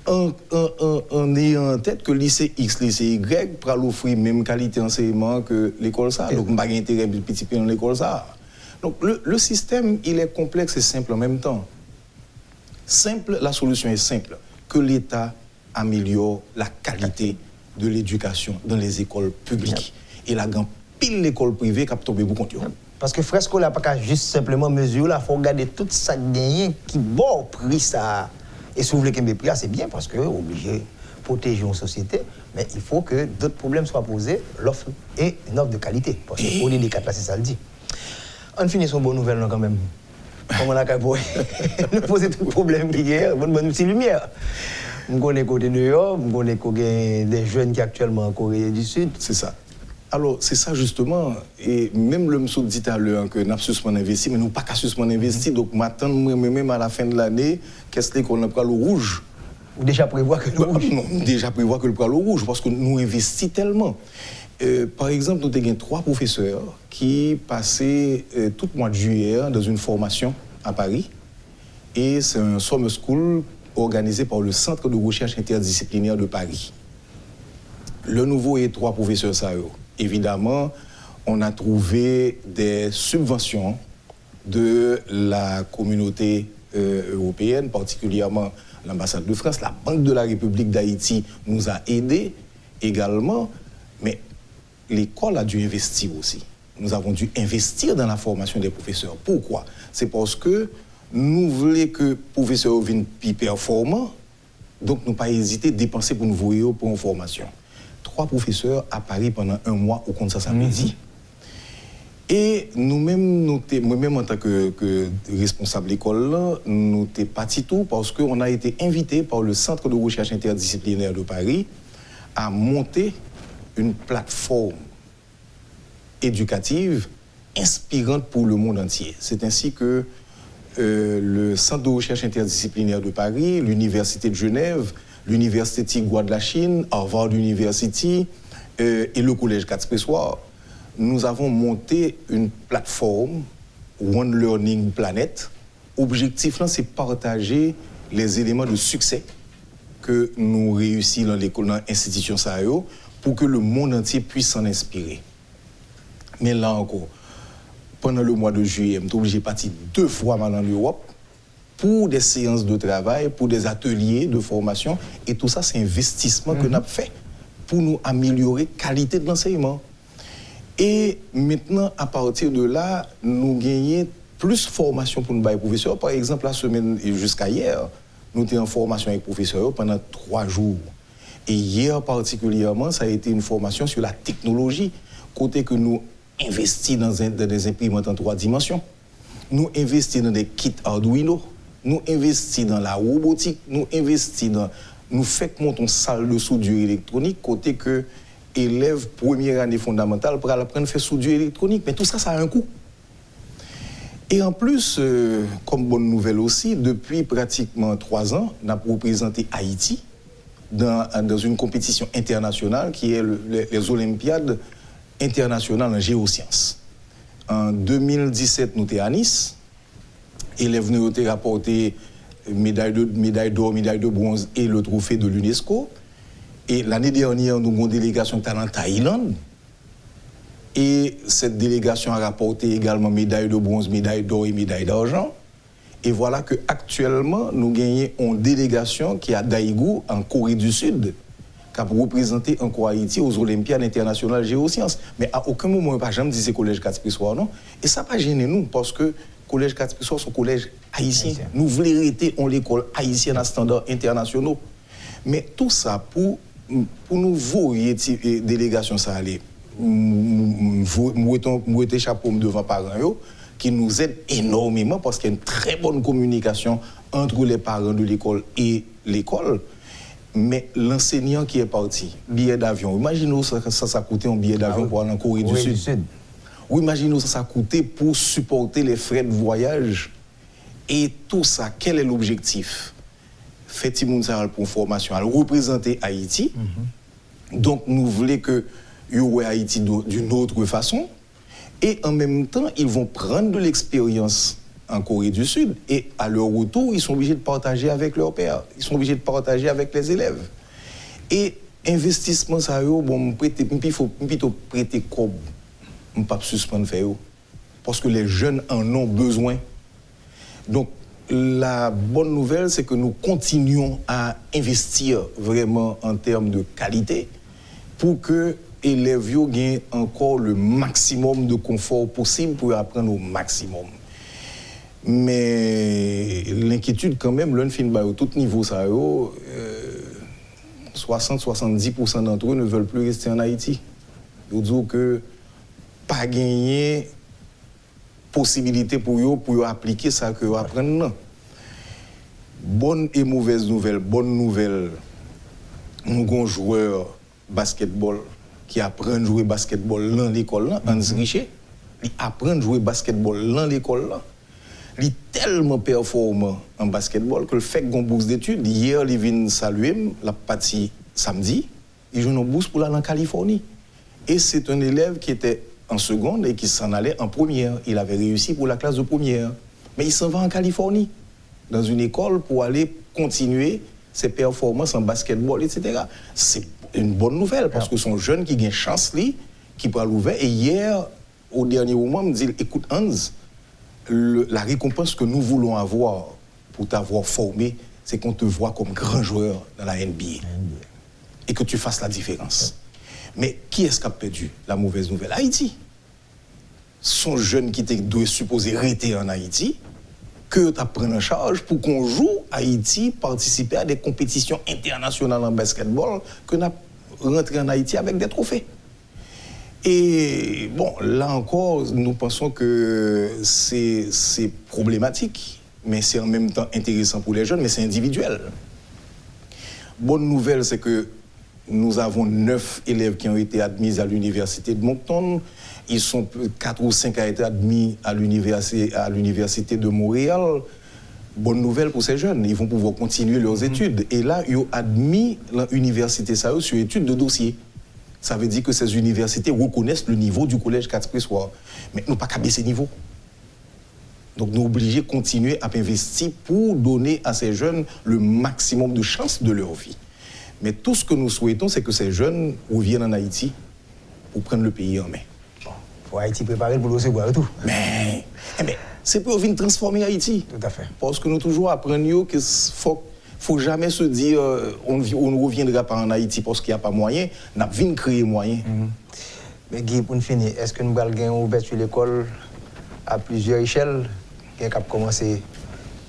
En ayant en tête que le lycée X, le lycée Y, pourra l'offrir même qualité d'enseignement que l'école ça. Donc, je n'ai pas intérêt de petit dans l'école ça. Donc le système, il est complexe et simple en même temps. Simple, la solution est simple. Que l'État améliore la qualité de l'éducation dans les écoles publiques. Et la grande pile l'école privée qui a tombé pour compte. Parce que frais scolaire n'a pas juste simplement mesurer, il faut regarder tout ça gagné qui bon prix ça. Et si vous voulez qu'il y ait prix, c'est bien parce que obligé de protéger une société, mais il faut que d'autres problèmes soient posés, l'offre et une offre de qualité. Parce que pour les quatre là, c'est ça le dit. On finit son bonne nouvelle quand même. Comme on a qu'à nous poser tout le problème qui est, bonne petite lumière. On connaît côté New York, on connaît des jeunes qui actuellement en Corée du Sud. C'est ça. Alors, c'est ça justement. Et même le monsieur dit à l'heure que nous avons suspendu investi, mais nous n'avons pas qu'à suspendre investi. Donc, maintenant, même à la fin de l'année, qu'est-ce qu'on a pris le rouge? Ou déjà prévoir que le rouge? Non, déjà prévoir que le pris le rouge, parce que nous investissons tellement. Par exemple, nous avons 3 professeurs qui passaient tout le mois de juillet dans une formation à Paris. Et c'est un summer school organisé par le Centre de recherche interdisciplinaire de Paris. Le nouveau est 3 professeurs ça. Évidemment, on a trouvé des subventions de la communauté européenne, particulièrement l'ambassade de France. La Banque de la République d'Haïti nous a aidés également, mais l'école a dû investir aussi. Nous avons dû investir dans la formation des professeurs. Pourquoi? C'est parce que nous voulons que les professeurs viennent plus performants, donc nous pas hésiter à dépenser pour nous voir pour une formation. 3 professeurs à Paris pendant 1 mois au compte ça me dit. Et nous-mêmes, moi-même en tant que responsable de l'école, nous sommes partis tout parce qu'on a été invités par le Centre de recherche interdisciplinaire de Paris à monter une plateforme éducative inspirante pour le monde entier. C'est ainsi que le Centre de recherche interdisciplinaire de Paris, l'Université de Genève, l'Université Tsinghua de la Chine, Harvard University et le Collège 4 Pressoir, nous avons monté une plateforme, One Learning Planet. L'objectif, c'est partager les éléments de succès que nous réussissons dans l'école, dans l'institution SAEO, pour que le monde entier puisse s'en inspirer. Mais là encore, pendant le mois de juillet, je suis obligé de partir 2 fois en Europe pour des séances de travail, pour des ateliers de formation. Et tout ça, c'est un investissement que nous avons fait pour nous améliorer la qualité de l'enseignement. Et maintenant, à partir de là, nous gagnons plus de formation pour nos professeurs. Par exemple, la semaine jusqu'à hier, nous étions en formation avec les professeurs pendant 3 jours. Et hier particulièrement, ça a été une formation sur la technologie, côté que nous investissons dans des imprimantes en 3 dimensions. Nous investissons dans des kits Arduino, nous investissons dans la robotique, nous investissons dans... Nous faisons monter une salle de soudure électronique, côté que élèves première année fondamentale pour apprendre à faire soudure électronique. Mais tout ça, ça a un coût. Et en plus, comme bonne nouvelle aussi, depuis pratiquement 3 ans, nous avons représenté Haïti dans une compétition internationale qui est les Olympiades internationales en géosciences. En 2017, nous étions à Nice. Élèves nous ont rapporté médaille d'or, médaille de bronze et le trophée de l'UNESCO. Et l'année dernière, nous avons une délégation qui est en Thaïlande. Et cette délégation a rapporté également médaille de bronze, médaille d'or et médaille d'argent. Et voilà qu'actuellement, nous gagnons une délégation qui est à Daegu, en Corée du Sud, qui a représenté encore Haïti aux Olympiades internationales géosciences. Mais à aucun moment, on ne peut jamais dire que c'est le collège 4 Pressoir, non? Et ça n'a pas gêné nous, parce que le collège 4 Pressoir, c'est un collège haïtien. Nous voulons arrêter l'école haïtienne à standards internationaux. Mais tout ça, pour nous voir les délégations, ça allait. Nous étions chapeau devant les parents qui nous aident énormément parce qu'il y a une très bonne communication entre les parents de l'école et l'école. Mais l'enseignant qui est parti, billet d'avion, imaginez ça coûtait un billet d'avion pour aller en Corée du Sud. Ou imaginez ça coûtait pour supporter les frais de voyage. Et tout ça, quel est l'objectif? Fait Timoun pour formation, à représenter Haïti. Donc, nous voulons que nous Haïti d'une autre façon. Et en même temps, ils vont prendre de l'expérience en Corée du Sud. Et à leur retour, ils sont obligés de partager avec leurs pairs. Ils sont obligés de partager avec les élèves. Et investissement, ça, bon, il faut plutôt prêter comme. On ne peut pas suspendre faire. Parce que les jeunes en ont besoin. Donc, la bonne nouvelle, c'est que nous continuons à investir vraiment en termes de qualité pour que les élèves gagnent encore le maximum de confort possible pour apprendre au maximum. Mais l'inquiétude quand même, l'un film à tout niveau, 60-70% d'entre eux ne veulent plus rester en Haïti. Ils disent que pas gagner possibilité pour eux appliquer ça que eux apprennent. Non. Bonne et mauvaise nouvelle. Bonne nouvelle, nous avons un joueur basketball qui apprend à jouer basketball dans l'école, Hans Richer. Il apprend à jouer basketball dans l'école. Il est tellement performant en basketball que le fait qu'on bourse d'études, hier, il vient saluer la partie samedi, il joue une bourse pour aller en Californie. Et c'est un élève qui était en seconde et qui s'en allait en première. Il avait réussi pour la classe de première. Mais il s'en va en Californie, dans une école pour aller continuer ses performances en basketball, etc. C'est une bonne nouvelle parce que son jeune qui gagne chance, qui peut l'ouvrir. Et hier, au dernier moment, me dit, écoute Hans, la récompense que nous voulons avoir pour t'avoir formé, c'est qu'on te voit comme grand joueur dans la NBA. Et que tu fasses la différence. Mais qui est-ce qui a perdu la mauvaise nouvelle? Haïti. Son jeune qui était supposé rester en Haïti, que tu pris en charge pour qu'on joue Haïti, participer à des compétitions internationales en basketball, que nous rentré en Haïti avec des trophées. Et bon, là encore, nous pensons que c'est problématique, mais c'est en même temps intéressant pour les jeunes, mais c'est individuel. Bonne nouvelle, c'est que nous avons 9 élèves qui ont été admis à l'université de Moncton. Ils sont 4 ou 5 à être admis à l'université de Montréal. Bonne nouvelle pour ces jeunes, ils vont pouvoir continuer leurs études. Et là, ils ont admis l'université sur études de dossier. Ça veut dire que ces universités reconnaissent le niveau du collège Catherine-Soir. Mais nous pas qu'à baisser niveau. Donc nous sommes obligés de continuer à investir pour donner à ces jeunes le maximum de chances de leur vie. Mais tout ce que nous souhaitons, c'est que ces jeunes reviennent en Haïti pour prendre le pays en main. Bon, pour Haïti préparer pour recevoir et tout. Mais c'est pour venir transformer Haïti. Tout à fait. Parce que nous toujours apprenons qu'il faut jamais se dire on ne reviendra pas en Haïti parce qu'il n'y a pas moyen. On a besoin de créer moyen. Mais Guy, pour finir, est-ce que nous allons ouvrir l'école à plusieurs échelles? Il y a commencé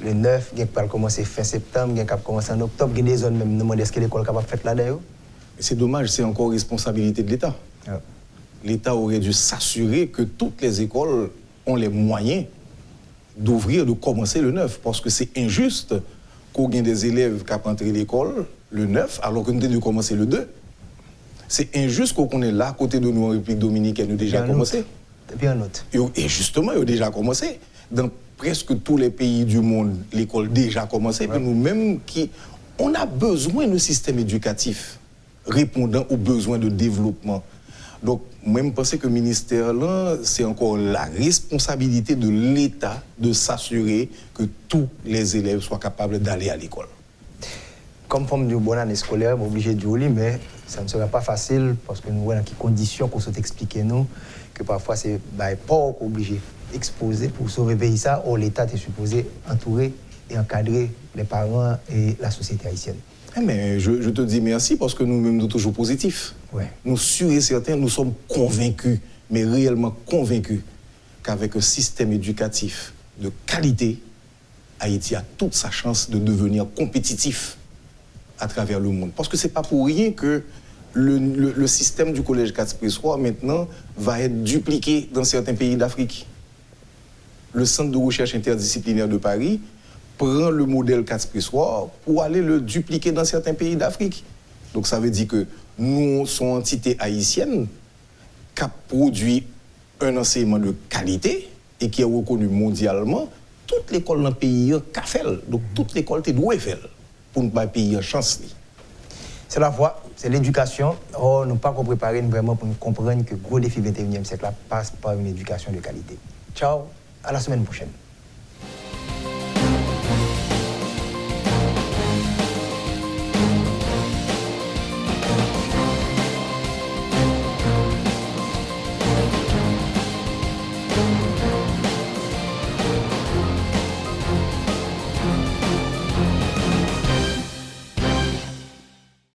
le 9, il y a commencé fin septembre, il y a commencé en octobre, il y a des zones même, est-ce que l'école est capable de faire là-dedans? C'est dommage, c'est encore responsabilité de l'État. Ah. L'État aurait dû s'assurer que toutes les écoles ont les moyens d'ouvrir, de commencer le 9, parce que c'est injuste qu'on ait des élèves qui ont entré l'école le 9, alors qu'on a dû commencer le 2. C'est injuste qu'on est là, à côté de nous en République dominicaine, nous avons déjà commencé. Depuis un autre. Et justement, ils ont déjà commencé. Dans presque tous les pays du monde, l'école a déjà commencé. Ouais. Puis nous-mêmes, on a besoin d'un système éducatif répondant aux besoins de développement. Donc, moi, je pense que le ministère, là, c'est encore la responsabilité de l'État de s'assurer que tous les élèves soient capables d'aller à l'école. Comme forme de bonne année scolaire, on est obligé de jouer, mais ça ne sera pas facile parce que nous voyons dans quelles conditions qu'on s'est expliqué nous, que parfois c'est pas obligé exposer pour sauver le pays ça, or l'État est supposé entourer et encadrer les parents et la société haïtienne. Mais je te dis merci parce que nous-mêmes nous sommes toujours positifs. Ouais. Nous sûrs et certains, nous sommes convaincus, mais réellement convaincus, qu'avec un système éducatif de qualité, Haïti a toute sa chance de devenir compétitif à travers le monde. Parce que ce n'est pas pour rien que le système du collège Catherine-Soir maintenant va être dupliqué dans certains pays d'Afrique. Le Centre de recherche interdisciplinaire de Paris prend le modèle Catherine-Soir pour aller le dupliquer dans certains pays d'Afrique. Donc ça veut dire que nous sommes entité haïtienne qui a produit un enseignement de qualité et qui est reconnu mondialement. Toute l'école dans le pays a fait. Donc toute l'école doit faire pour ne pas payer chance. C'est la voie, c'est l'éducation. Or, nous ne pas préparer vraiment pour comprendre que le gros défi 21e siècle passe par une éducation de qualité. Ciao, à la semaine prochaine.